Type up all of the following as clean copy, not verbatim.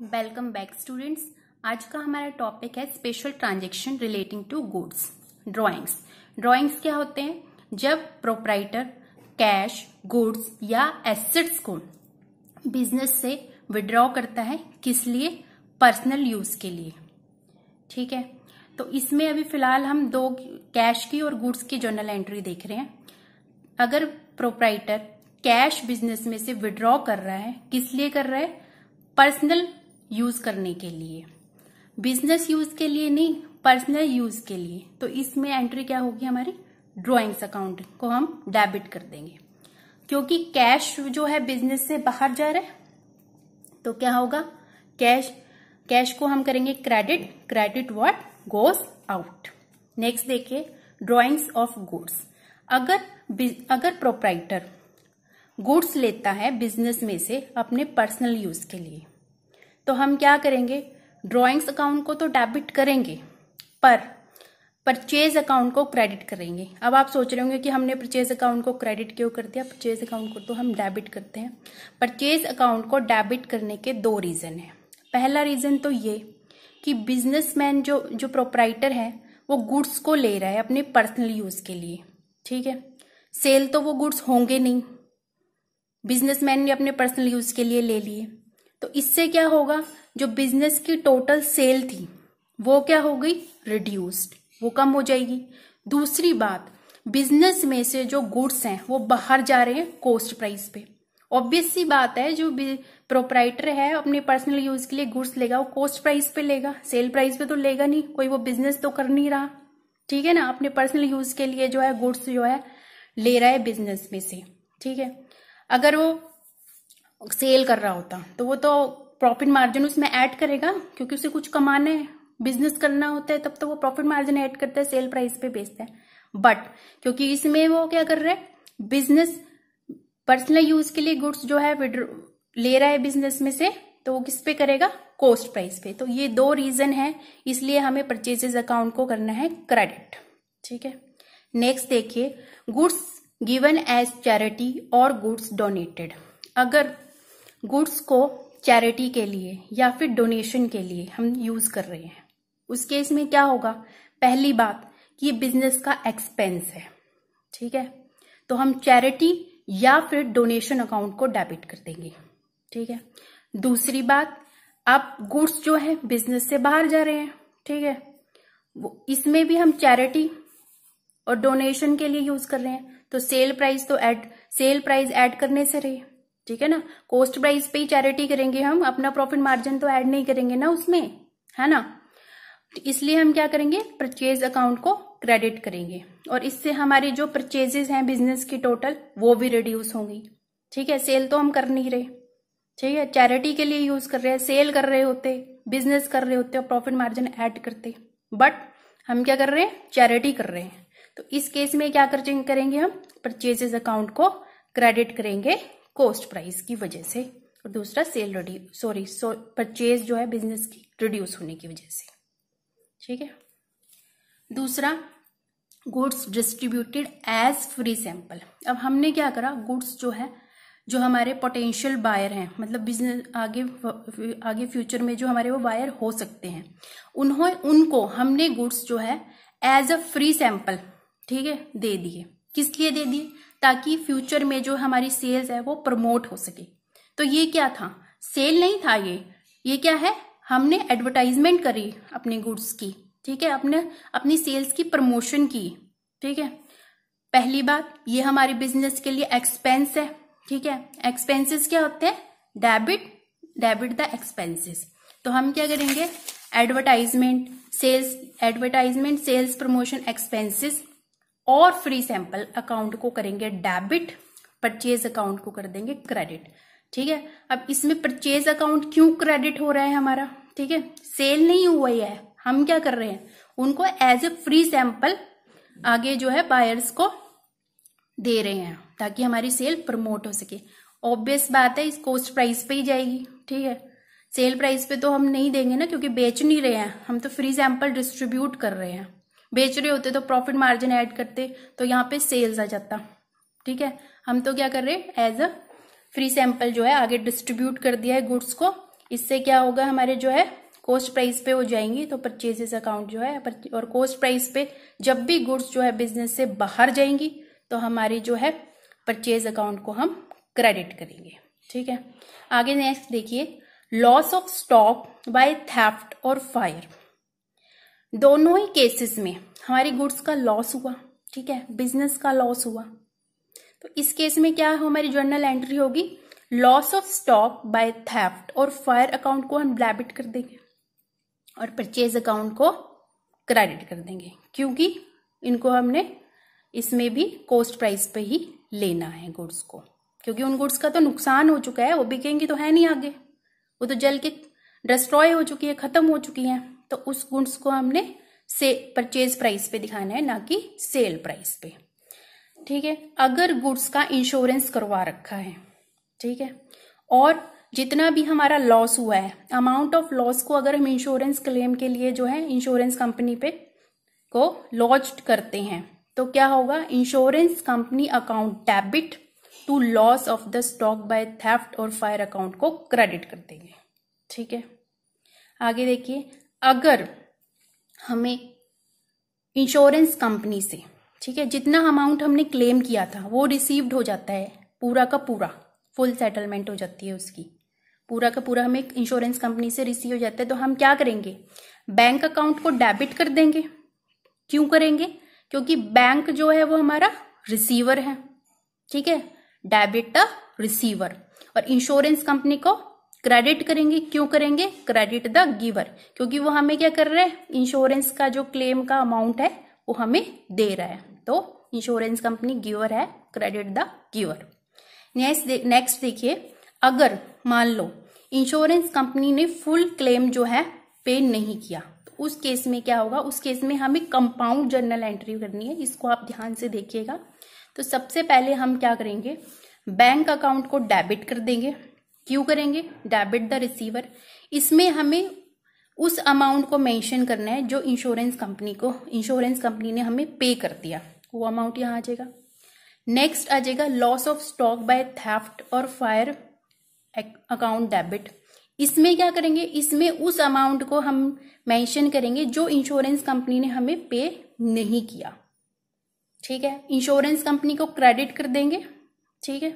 Welcome back students. आज का हमारा टॉपिक है special transaction relating to goods. Drawings क्या होते हैं? जब प्रोप्राइटर कैश, गुड्स या एसेट्स को बिजनेस से विड्रॉ करता है, किस लिए? पर्सनल यूज के लिए। ठीक है, तो इसमें अभी फिलहाल हम दो कैश की और गुड्स की जर्नल एंट्री देख रहे हैं। अगर प्रोप्राइटर कैश बिजनेस में से विड्रॉ कर रहा है, किस लिए कर रहा है? पर्सनल यूज करने के लिए, बिजनेस यूज के लिए नहीं, पर्सनल यूज के लिए। तो इसमें एंट्री क्या होगी हमारी? ड्रॉइंग्स अकाउंट को हम डेबिट कर देंगे, क्योंकि कैश जो है बिजनेस से बाहर जा रहा है। तो क्या होगा? कैश को हम करेंगे credit what goes out. Next देखिए, ड्रॉइंग्स ऑफ गुड्स। अगर प्रोप्राइटर गुड्स लेता है बिजनेस में से अपने पर्सनल यूज के लिए, तो हम क्या करेंगे? ड्रॉइंग्स अकाउंट को तो डेबिट करेंगे, पर परचेज अकाउंट को क्रेडिट करेंगे। अब आप सोच रहे होंगे कि हमने परचेज अकाउंट को क्रेडिट क्यों कर दिया? परचेज अकाउंट को तो हम डेबिट करते हैं। परचेज अकाउंट को डेबिट करने के दो रीजन है। पहला रीजन तो ये कि बिजनेसमैन जो प्रोप्राइटर है वो गुड्स को ले रहा है अपने पर्सनल यूज के लिए। ठीक है, सेल तो वो गुड्स होंगे नहीं, बिजनेसमैन ने अपने पर्सनल यूज के लिए ले लिए। तो इससे क्या होगा? जो बिजनेस की टोटल सेल थी वो क्या हो गई? रिड्यूस्ड, वो कम हो जाएगी। दूसरी बात, बिजनेस में से जो गुड्स हैं वो बाहर जा रहे हैं कॉस्ट प्राइस पे। ऑब्वियस सी बात है, जो प्रोप्राइटर है अपने पर्सनल यूज के लिए गुड्स लेगा वो कॉस्ट प्राइस पे लेगा, सेल प्राइस पे तो लेगा नहीं। कोई वो बिजनेस तो कर नहीं रहा, ठीक है ना, अपने पर्सनल यूज के लिए जो है गुड्स जो है ले रहा है बिजनेस में से। ठीक है, अगर वो सेल कर रहा होता तो वो तो प्रॉफिट मार्जिन उसमें ऐड करेगा, क्योंकि उसे कुछ कमाना है, बिजनेस करना होता है, तब तो वो प्रॉफिट मार्जिन ऐड करता है, सेल प्राइस पे बेचता है। बट क्योंकि इसमें वो क्या कर रहा है? बिजनेस पर्सनल यूज के लिए गुड्स जो है ले रहा है बिजनेस में से, तो वो किस पे करेगा? कॉस्ट प्राइस पे। तो ये दो रीजन है, इसलिए हमें परचेजेस अकाउंट को करना है क्रेडिट। ठीक है, नेक्स्ट देखिए, गुड्स गिवन एज चैरिटी और गुड्स डोनेटेड। अगर गुड्स को चैरिटी के लिए या फिर डोनेशन के लिए हम यूज कर रहे हैं, उस केस में क्या होगा? पहली बात कि ये बिजनेस का एक्सपेंस है। ठीक है, तो हम चैरिटी या फिर डोनेशन अकाउंट को डेबिट कर देंगे। ठीक है, दूसरी बात, अब गुड्स जो है बिजनेस से बाहर जा रहे हैं, ठीक है, वो इसमें भी हम चैरिटी और डोनेशन के लिए यूज कर रहे हैं, तो सेल प्राइस ऐड करने से रहे। ठीक है ना, कॉस्ट प्राइस पे ही चैरिटी करेंगे हम, अपना प्रॉफिट मार्जिन तो ऐड नहीं करेंगे ना उसमें, है ना। तो इसलिए हम क्या करेंगे? परचेज अकाउंट को क्रेडिट करेंगे, और इससे हमारी जो परचेजेस हैं बिजनेस की टोटल वो भी रिड्यूस होंगी। ठीक है, सेल तो हम कर नहीं रहे, ठीक है, चैरिटी के लिए यूज कर रहे हैं। सेल कर रहे होते, बिजनेस कर रहे होते और प्रॉफिट मार्जिन ऐड करते, बट हम क्या कर रहे हैं? चैरिटी कर रहे हैं। तो इस केस में क्या करेंगे हम? परचेजेस अकाउंट को क्रेडिट करेंगे कॉस्ट प्राइस की वजह से, और दूसरा परचेज जो है बिजनेस की रिड्यूस होने की वजह से। ठीक है, दूसरा, goods distributed as free sample. अब हमने क्या करा? गुड्स जो है, जो हमारे पोटेंशियल बायर हैं, मतलब बिजनेस आगे फ्यूचर में जो हमारे वो बायर हो सकते हैं, उनको हमने गुड्स जो है एज अ फ्री सैंपल, ठीक है, दे दिए। किस लिए दे दिए? ताकि फ्यूचर में जो हमारी सेल्स है वो प्रमोट हो सके। तो ये क्या था? सेल नहीं था ये क्या है? हमने एडवर्टाइजमेंट करी अपने गुड्स की, ठीक है, अपनी सेल्स की प्रमोशन की। ठीक है, पहली बात, ये हमारे बिजनेस के लिए एक्सपेंस है। ठीक है, एक्सपेंसेस क्या होते हैं? Debit the expenses. तो हम क्या करेंगे? एडवर्टाइजमेंट, सेल्स प्रमोशन एक्सपेंसेस और फ्री सैंपल अकाउंट को करेंगे डेबिट, परचेज अकाउंट को कर देंगे क्रेडिट। ठीक है, अब इसमें परचेज अकाउंट क्यों क्रेडिट हो रहा है हमारा? ठीक है, सेल नहीं हुआ है, हम क्या कर रहे हैं? उनको एज ए फ्री सैंपल आगे जो है बायर्स को दे रहे हैं, ताकि हमारी सेल प्रमोट हो सके। ऑब्वियस बात है, इस कॉस्ट प्राइस पे ही जाएगी। ठीक है, सेल प्राइस पे तो हम नहीं देंगे ना, क्योंकि बेच नहीं रहे हैं हम, तो फ्री सैंपल डिस्ट्रीब्यूट कर रहे हैं। बेच रहे होते तो प्रॉफिट मार्जिन ऐड करते, तो यहाँ पे सेल्स आ जाता। ठीक है, हम तो क्या कर रहे हैं? एज अ फ्री सैंपल जो है आगे डिस्ट्रीब्यूट कर दिया है गुड्स को, इससे क्या होगा, हमारे जो है कॉस्ट प्राइस पे हो जाएंगी, तो परचेजेस अकाउंट जो है, और कॉस्ट प्राइस पे जब भी गुड्स जो है बिजनेस से बाहर जाएंगी तो हमारी जो है परचेज अकाउंट को हम क्रेडिट करेंगे। ठीक है, आगे नेक्स्ट देखिए, loss of stock by theft और फायर। दोनों ही केसेस में हमारी गुड्स का लॉस हुआ, ठीक है, बिजनेस का लॉस हुआ, तो इस केस में क्या हमारी जर्नल एंट्री होगी, loss of stock by theft और फायर अकाउंट को हम डेबिट कर देंगे और परचेज अकाउंट को क्रेडिट कर देंगे, क्योंकि इनको हमने इसमें भी कॉस्ट प्राइस पे ही लेना है गुड्स को, क्योंकि उन गुड्स का तो नुकसान हो चुका है, वो बिकेंगी तो है नहीं आगे, वो तो जल के डिस्ट्रॉय हो चुकी है, खत्म हो चुकी है, तो उस गुड्स को हमने से परचेज प्राइस पे दिखाना है, ना कि सेल प्राइस पे। ठीक है, अगर गुड्स का इंश्योरेंस करवा रखा है, ठीक है, और जितना भी हमारा लॉस हुआ है, अमाउंट ऑफ लॉस को अगर हम इंश्योरेंस क्लेम के लिए जो है इंश्योरेंस कंपनी पे को लॉन्च करते हैं, तो क्या होगा, insurance company account debit to loss of the stock by theft और फायर अकाउंट को क्रेडिट कर देंगे। ठीक है, आगे देखिए, अगर हमें इंश्योरेंस कंपनी से, ठीक है, जितना अमाउंट हमने क्लेम किया था वो रिसीव्ड हो जाता है, पूरा का पूरा फुल सेटलमेंट हो जाती है उसकी, पूरा का पूरा हमें इंश्योरेंस कंपनी से रिसीव हो जाता है, तो हम क्या करेंगे, बैंक अकाउंट को डेबिट कर देंगे। क्यों करेंगे, क्योंकि बैंक जो है वो हमारा रिसीवर है। ठीक है, डेबिट द रिसीवर, और इंश्योरेंस कंपनी को क्रेडिट करेंगे। क्यों करेंगे, क्रेडिट द गिवर, क्योंकि वो हमें क्या कर रहे हैं, इंश्योरेंस का जो क्लेम का अमाउंट है वो हमें दे रहा है, तो इंश्योरेंस कंपनी गिवर है, क्रेडिट द गिवर। नेक्स्ट देखिए, अगर मान लो इंश्योरेंस कंपनी ने फुल क्लेम जो है पे नहीं किया, तो उस केस में क्या होगा, उस केस में हमें कंपाउंड जर्नल एंट्री करनी है, इसको आप ध्यान से देखिएगा। तो सबसे पहले हम क्या करेंगे, बैंक अकाउंट को डेबिट कर देंगे। क्यों करेंगे, डेबिट द रिसीवर, इसमें हमें उस अमाउंट को मेंशन करना है जो इंश्योरेंस कंपनी ने हमें पे कर दिया, वो अमाउंट यहाँ आ जाएगा। नेक्स्ट आ जाएगा loss of stock by theft और फायर अकाउंट डेबिट, इसमें क्या करेंगे, इसमें उस अमाउंट को हम मेंशन करेंगे जो इंश्योरेंस कंपनी ने हमें पे नहीं किया। ठीक है, इंश्योरेंस कंपनी को क्रेडिट कर देंगे। ठीक है,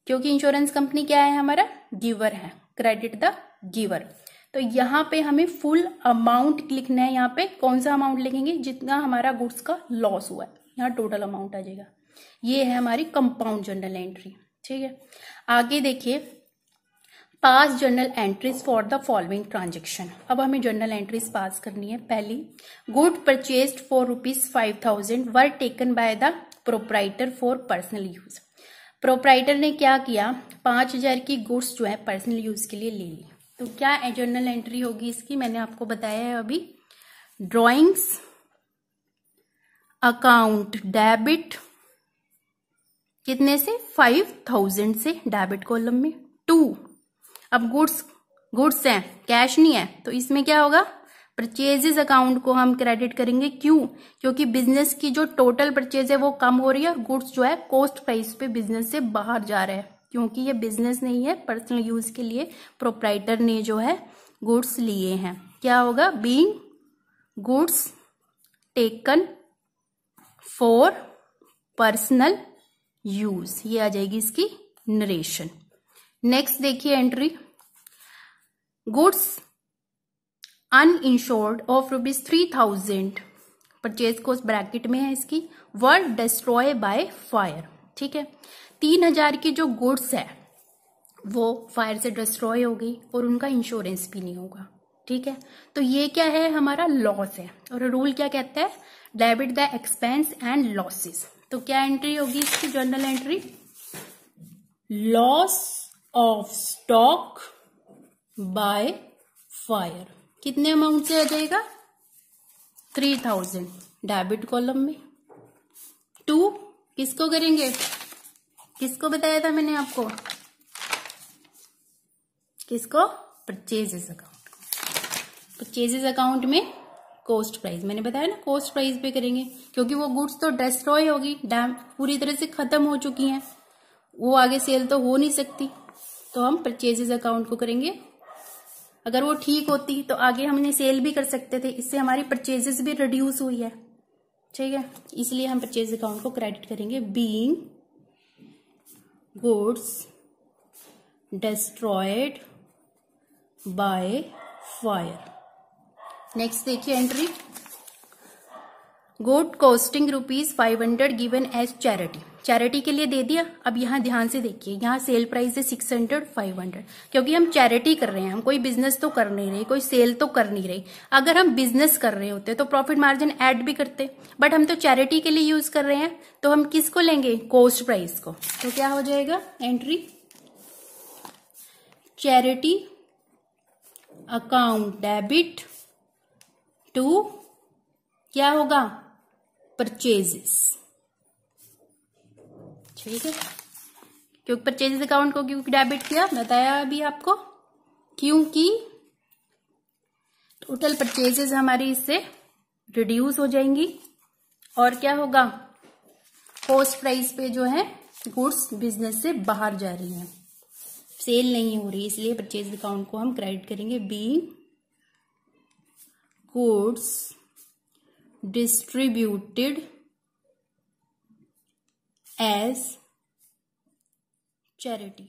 क्योंकि इंश्योरेंस कंपनी क्या है, हमारा गिवर है, क्रेडिट द गिवर। तो यहाँ पे हमें फुल अमाउंट लिखना है, यहाँ पे कौन सा अमाउंट लिखेंगे, जितना हमारा गुड्स का लॉस हुआ है, यहाँ टोटल अमाउंट आ जाएगा। ये है हमारी कंपाउंड जर्नल एंट्री। ठीक है, आगे देखिए, पास journal entries for the following transaction. अब हमें जर्नल एंट्रीज पास करनी है। पहली, good purchased for ₹5,000 were taken by the proprietor for personal use. Proprietor ने क्या किया, 5,000 की गुड्स जो है पर्सनल यूज के लिए ले ली, तो क्या जर्नल एंट्री होगी इसकी, मैंने आपको बताया है अभी, ड्रॉइंग्स अकाउंट डेबिट कितने से, 5,000 से, डेबिट कॉलम में। 2, अब गुड्स हैं, कैश नहीं है, तो इसमें क्या होगा, परचेजेस अकाउंट को हम क्रेडिट करेंगे। क्यों, क्योंकि बिजनेस की जो टोटल परचेज है वो कम हो रही है और गुड्स जो है कॉस्ट प्राइस पे बिजनेस से बाहर जा रहा है, क्योंकि ये बिजनेस नहीं है, पर्सनल यूज के लिए प्रोप्राइटर ने जो है गुड्स लिए हैं। क्या होगा, being goods taken for personal use, ये आ जाएगी इसकी नरेशन। नेक्स्ट देखिए entry, goods uninsured of ₹3,000, purchase cost bracket में है इसकी, वर डिस्ट्रॉय बाय फायर। ठीक है, 3,000 की जो गुड्स है वो फायर से डिस्ट्रॉय हो गई और उनका इंश्योरेंस भी नहीं होगा। ठीक है, तो ये क्या है, हमारा लॉस है, और रूल क्या कहता है, debit the expense and losses. तो क्या एंट्री होगी इसकी journal entry, loss of stock by fire, कितने अमाउंट से आ जाएगा, 3,000, डेबिट कॉलम में। 2 किसको करेंगे, किसको बताया था मैंने आपको, किसको, परचेजेस अकाउंट। परचेजेस अकाउंट में कॉस्ट प्राइस, मैंने बताया ना कॉस्ट प्राइस पे करेंगे, क्योंकि वो गुड्स तो डिस्ट्रॉय होगी, पूरी तरह से खत्म हो चुकी हैं, वो आगे सेल तो हो नहीं सकती, तो हम परचेजेस अकाउंट को करेंगे अगर वो ठीक होती तो आगे हमने सेल भी कर सकते थे, इससे हमारी परचेजेस भी रिड्यूस हुई है, ठीक है। इसलिए हम परचेज अकाउंट को क्रेडिट करेंगे। Being goods destroyed by fire. Next देखिए entry, good costing ₹500 given as charity. Charity के लिए दे दिया। अब यहां ध्यान से देखिए, यहां सेल प्राइस है 600, 500, क्योंकि हम चैरिटी कर रहे हैं, हम कोई बिजनेस तो कर नहीं रहे, कोई सेल तो कर नहीं रहे। अगर हम बिजनेस कर रहे होते तो प्रॉफिट मार्जिन ऐड भी करते, बट हम तो चैरिटी के लिए यूज कर रहे हैं, तो हम किसको लेंगे, कॉस्ट प्राइस को। तो क्या हो जाएगा entry, charity account debit to क्या होगा, परचेजेस, ठीक है। क्योंकि परचेजेस अकाउंट को क्यों डेबिट किया, बताया अभी आपको, क्योंकि टोटल परचेजेस हमारी इससे रिड्यूस हो जाएंगी और क्या होगा, कॉस्ट प्राइस पे जो है गुड्स बिजनेस से बाहर जा रही हैं, सेल नहीं हो रही, इसलिए परचेज अकाउंट को हम क्रेडिट करेंगे। Being goods distributed as charity।